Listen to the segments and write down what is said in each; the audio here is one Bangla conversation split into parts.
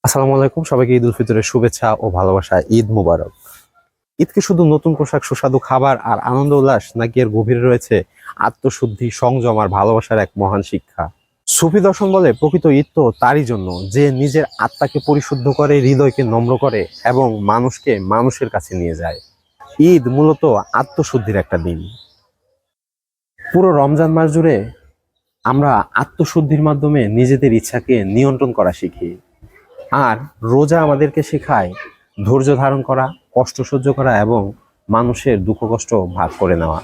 আসসালামু আলাইকুম, সবাইকে ঈদ উল ফিতরের শুভেচ্ছা ও ভালোবাসা। ঈদ মুবারক। ঈদ কি শুধু নতুন পোশাক, সুস্বাদু খাবার আর আনন্দ উল্লাস, নাকি এর গভীরে রয়েছে আত্মশুদ্ধি, সংযম আর ভালোবাসার এক মহান শিক্ষা? সুফি দর্শন বলে প্রকৃত ঈদ তো তারই জন্য যে নিজের আত্মাকে পরিশুদ্ধ করে, হৃদয়কে নম্র করে এবং মানুষকে মানুষের কাছে নিয়ে যায়। ঈদ মূলত আত্মশুদ্ধির একটা দিন। পুরো রমজান মাস জুড়ে আমরা আত্মশুদ্ধির মাধ্যমে নিজেদের ইচ্ছাকে নিয়ন্ত্রণ করা শিখি। আর রোজা আমাদেরকে শেখায় ধৈর্য ধারণ করা, কষ্ট সহ্য করা এবং মানুষের দুঃখ কষ্ট ভাগ করে নেওয়া।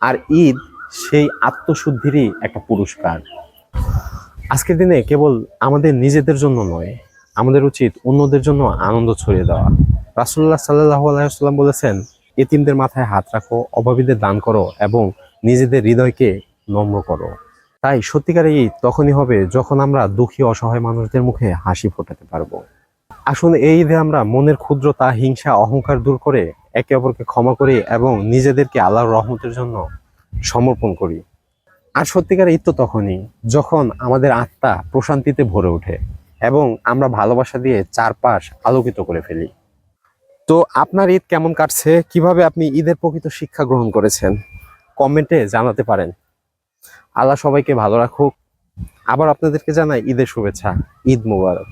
আর ঈদ সেই আত্মশুদ্ধিরই একটা পুরস্কার। আজকের দিনে কেবল আমাদের নিজেদের জন্য নয়, আমাদের উচিত অন্যদের জন্য আনন্দ ছড়িয়ে দেওয়া। রাসূলুল্লাহ সাল্লাল্লাহু আলাইহি ওয়াসাল্লাম বলেছেন, এতিমদের মাথায় হাত রাখো, অভাবীদের দান করো এবং নিজেদের হৃদয়কে নম্র করো। তাই সত্যিকারের ঈদ তখনই হবে যখন আমরা দুঃখী, অসহায় মানুষদের মুখে হাসি ফোটাতে পারবো। আসুন এই ঈদে আমরা মনের ক্ষুদ্রতা, হিংসা, অহংকার দূর করে একে অপরকে ক্ষমা করি এবং নিজেদেরকে আল্লাহর রহমতের জন্য সমর্পণ করি। আর সত্যিকার ঈদ তো তখনই যখন আমাদের আত্মা প্রশান্তিতে ভরে ওঠে এবং আমরা ভালোবাসা দিয়ে চারপাশ আলোকিত করে ফেলি। তো আপনার ঈদ কেমন কাটছে? কিভাবে আপনি ঈদের প্রকৃত শিক্ষা গ্রহণ করেছেন? কমেন্টে জানাতে পারেন। আল্লাহ সবাইকে ভালো রাখুক। আবার আপনাদেরকে জানাই ঈদের শুভেচ্ছা। ঈদ মোবারক।